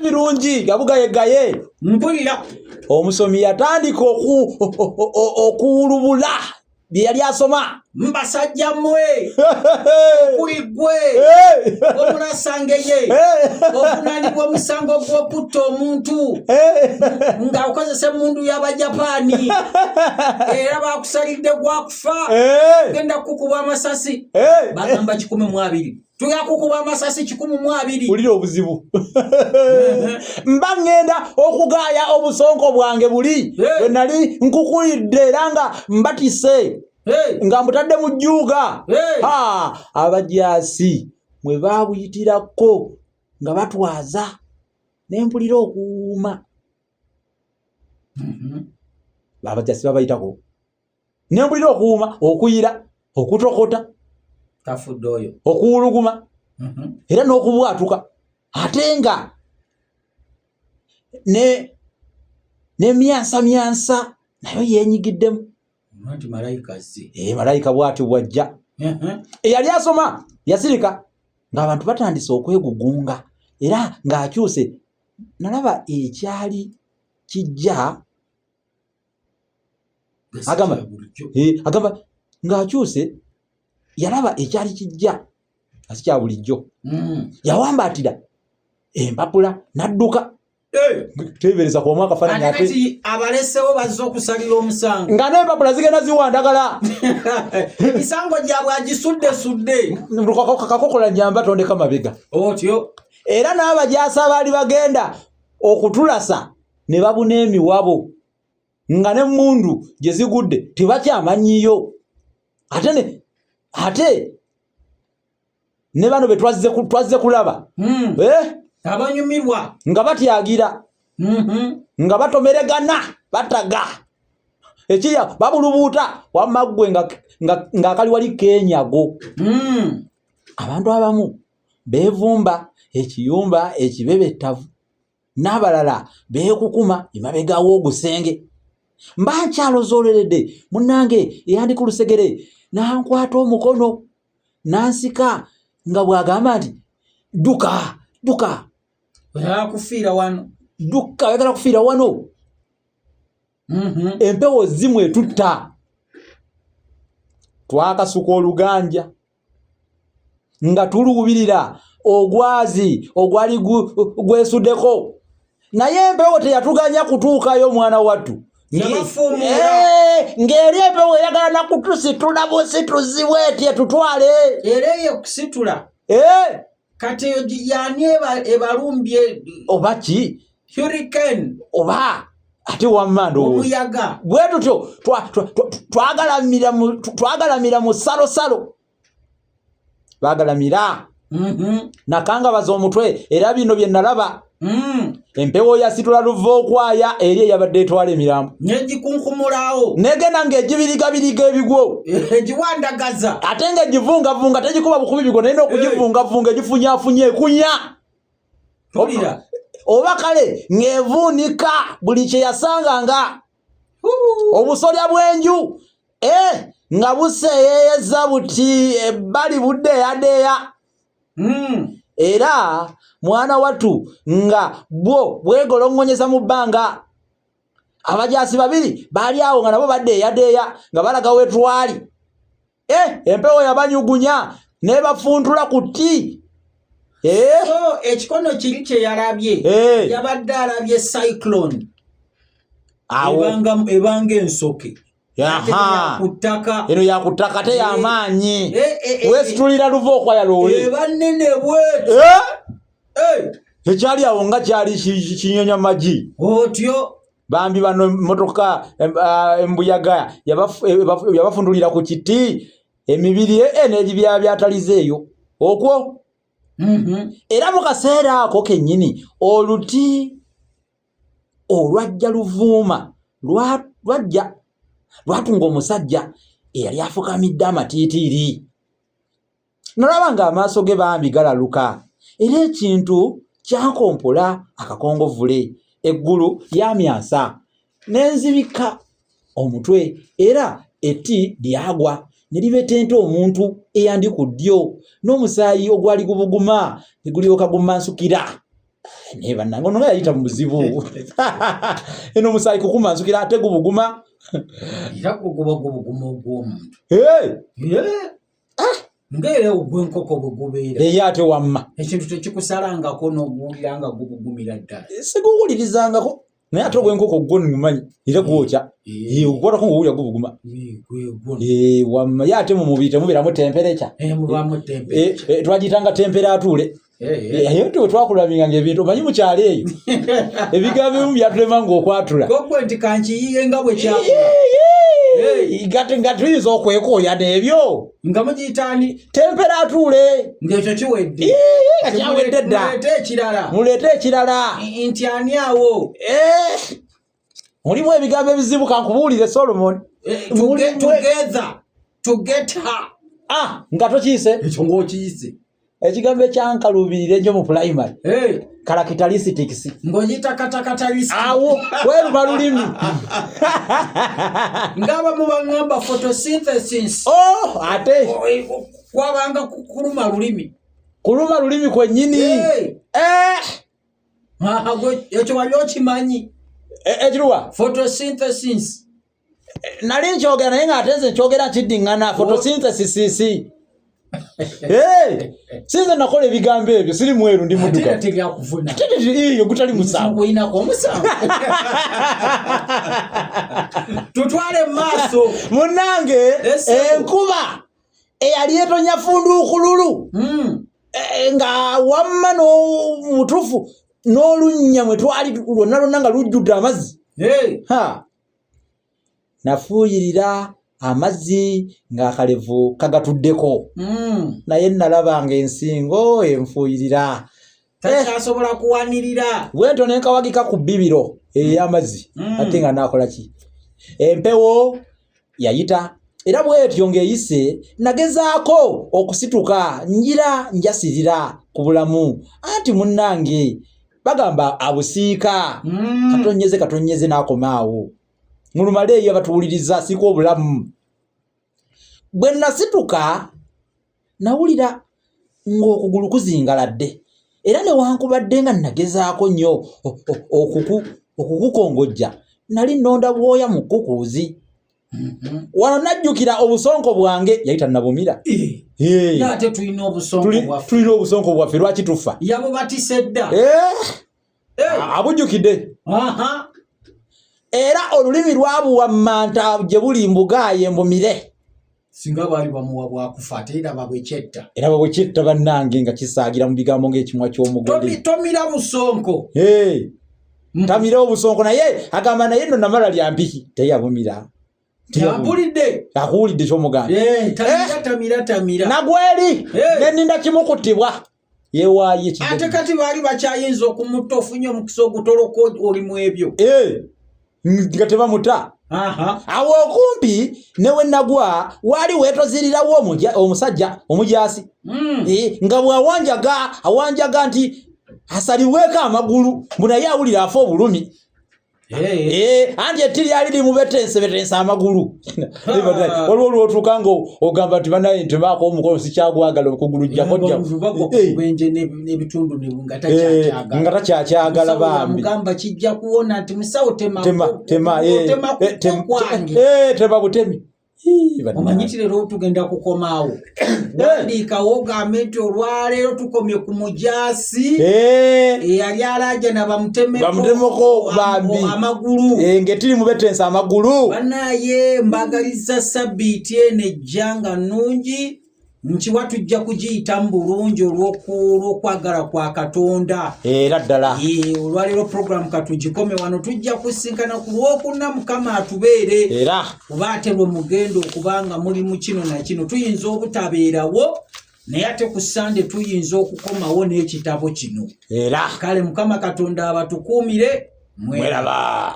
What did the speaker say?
birungi gabugayegaye mpulira omusomi yatandika okuwulubula bye yali asoma mbasajja mmwe kuli gwe omulasangeye ovunaanibwa omusango gw'okutta omuntu nga okozesa emmundu y'Abajapaani era bakusalidde gwakufa genda kukuba amasasi bagamba 120 tuyakukuba amasasi 120 ulira obuzibu mba ngenda okugaaya obusonko bwange buli bwe nali nkukulidde era nga mbatise nga mutadde mu jjuuga abajaasi mwe baabuyitirako nga batwaza nempulira okuwuuma abajaasi babayitako nempulira okuwuuma okuyira okutokota tafudde oyo okuwuluguma era n'okubwatuka ate nga nemyansa nayo yenyigiddemu nti malayika azze malayika bw'atyo bwajja eyali asoma yasirika ng'abantu batandise okwegugunga era ng'akyuse nalaba ekyali kijja agamba ng'akyuse yalaba ekyali kijja asikya bulijjo yawambaatira empapula nadduka tebereza kwa mwaka fana ate abalesewo bazza okusalira omusango nga n'empapula zigenda ziwandagala emisango gyabwe agisudde kakokola nyamba tondeka mabega otyo era n'abajaasa baali bagenda okutulasa ne babuna emiwabo nga n'emmundu gye zigudde tebakyamanyiyo ate ne bano be twazze kulaba abanyumirwa nga batyagira nga batomeregana bataga ekirya babulubuuta wamaggwe nga akali wali kenyago abantu abamu beevumba ekiyumba ekibebettavu n'abalala beekukuma emabegaawo ogusenge mba nkyalozooleredde munnange eyandi ku lusegere nankwata omukono nansika nga bw'agamba nti duka oyagala kufiira wano empewo zimu etutta twakasuka oluganja nga tuluubirira ogwazi ogwali gwesuddeko naye empewo teyatuganya kutuukayo mwana wattu ng'eri empewo eyagala nakutusitula busituzibwe etye tutwale era eyo kusitula kati yani ebalumbye oba ki hurricane oba ate wammando omuyaga bwe tutyo twagalamira mu salosalo bagalamira nakanga baza omutwe era bino bye nalaba empewo yasitula luva okwaya eri eyabadde etwala emirambo negikunkumulaawo negenda ng'egibirigabiriga ebigwo egiwandagaza ate nga egivungavunga tegikuba bukubi bigo naye n'okugivungavunga egifunyafunya ekunya oba kale ng'evuunika buli kye yasanganga obusolya bw'enju nga buseeyeeyeza buti ebbali buddeeyadeeya era mwana wattu nga bwo bwegolongonyeza mu bbanga abajaasi babiri baali awo nga nabo baddeeyadeeya nga balaga wetwali empewo yabanyugunya nebafuntula ku tti so ekikono kiri kye yalabye yabadde alabye cyclone ebanga ensoke eno yakutaka te yamaanyi wesitulira luva okwaya loole ebanene bweti ekyali awo nga kyali kinyonya magi otyo bambi bano motoka embuyaga yabafundulira ku kiti emibiri n'egibya byatalize eyo okwo era mu kaseera ako kennyini oluti olwajja luvuuma lwatunga omusajja eyali afukamidde amatiitiri nalaba ng'amaaso ge bambi galaluka era ekintu kyankompola akakongovule eggulu lyamyansa nenzibika omutwe era etti lyagwa ne libetenta omuntu eyandi ku ddyo n'omusaayi ogwali gubuguma ne gulyoka gumansukira neba nango nga yayita mu buzibu eno musayi kukumanzukira ate gubuguma era gubuguma ogw'omuntu ngere ogw'enkoko bwe gubeera ye ate wamma ekintu tekikusalangako n'oguwulira nga gubugumira ddala siguwulirizangako naye ate ogw'enkoko gwo nnumanyi era gwokya okwatako ng'owulira gubuguma wamma ye ate mu mubiri temubeeramu tempereca twagiyitanga temperatuule ayo nti bwe twakulabinganga ebintu omanyi mukyalo eyo ebigambo ebimu byatulema ng'okwatula gogwe nti kankiyiye nga bwe kyakula nga tuyinza okwekooya n'ebyo nga mugiyitaani temperatuule ng'ekyo kiwedde nga kyawedde dda muleete ekirala nti ani awo mulimu ebigambo ebizibu kankubuulire Solomon together nga tokiyise ekyo ng'okiyise ekigambo ekyankaluubirira ennyo mu primary characteristics ng'ogiyita katakatalis awo weruma lulimi ng'abamu baŋŋamba photosynthesis ate kwabanga kuluma lulimi kwennyini ekyo wali okimanyi ekiruwa photosynthesis nali nkyogera naye ng'ate nze nkyogera nkiddiŋŋana photosynthesis sinze nakola ebigambo ebyo siri mweru ndi mudduka iyo gutali musango tutwale maaso munnange enkuba eyali etonya funduukululu nga wamma n'omutufu n'olunnya mwe twali lwonna nga lujjudde amazzi nafuuyirira amazzi ng'akalevu kagatuddeko naye nalabanga ensingo enfuuyirira takyasobola kuwanirira bwento nenkawagika ku bbibiro ey'amazzi ate nga naakola ki empewo yayita era bwetyo ng'eyise nagezaako okusituka njasirira ku bulamu anti munnange bagamba abusiika katonyeze n'akomaawo mulumale eyo abatuwuliriza siika obulamu bwe nasituka nawulira ng'okugulu kuzingaladde era newankubadde nga nagezaako nnyo okukukongojja nali nnonda bwoya mu kkukuuzi wano najjukira obusonko bwange yayita nabumira ate tulina obusonko bwaffe lwaki tufa yabubatise dda abujjukidde era olulimi lwabuwa manta gye buli mbugaaye mbumire singa baali bamuwa bwakufa ate eraba bwekyetta bannange nga kisaagira mu bigambo ng'ekimwa ky'omugole tomira busonko tamira obusonko naye agamba naye nno namala lya mpiki teyabumira akuwulidde ky'omuganda nagweri neninda kimukuttibwa yewaaye ate kati baali bakyayinza okumutta ofunye omukisa ogutoloka oli mu ebyo nga tebamuta awo okumpi newe nagwa waali weetozirirawo omusajja omujaasi nga bw'awanjaga nti asalibweko amagulu munaye awulira afa obulumi anti etti lyali limubetensebetensa amagulu waliwo olwotuuka nga ogamba nti banaye ntibaako omukono sikyagwagala okugulu nga takyakyagala bambi tema butemi omanyiti leero tugenda kukomaawo wandiikawo ogambe nti olwaleero tukomye ku mujaasi eyali alajana bamutemeko bambi amagulu ng'etiri mubetensa amagulu banaye mbagaliza sabbiiti eno ejjanga nnungi nkiwa tujja kugiyitamu bulungi olw'okwagala kwa Katonda era ddala olwaleero puroguramu katugikome wano tujja kusinkana ku lwokuna Mukama atubeere era kuba ate lwe mugenda okubanga mulimu kino na kino tuyinza obutabeerawo naye ate ku Sande tuyinza okukomawo n'ekitabo kino era kale Mukama Katonda abatukuumire mweraba.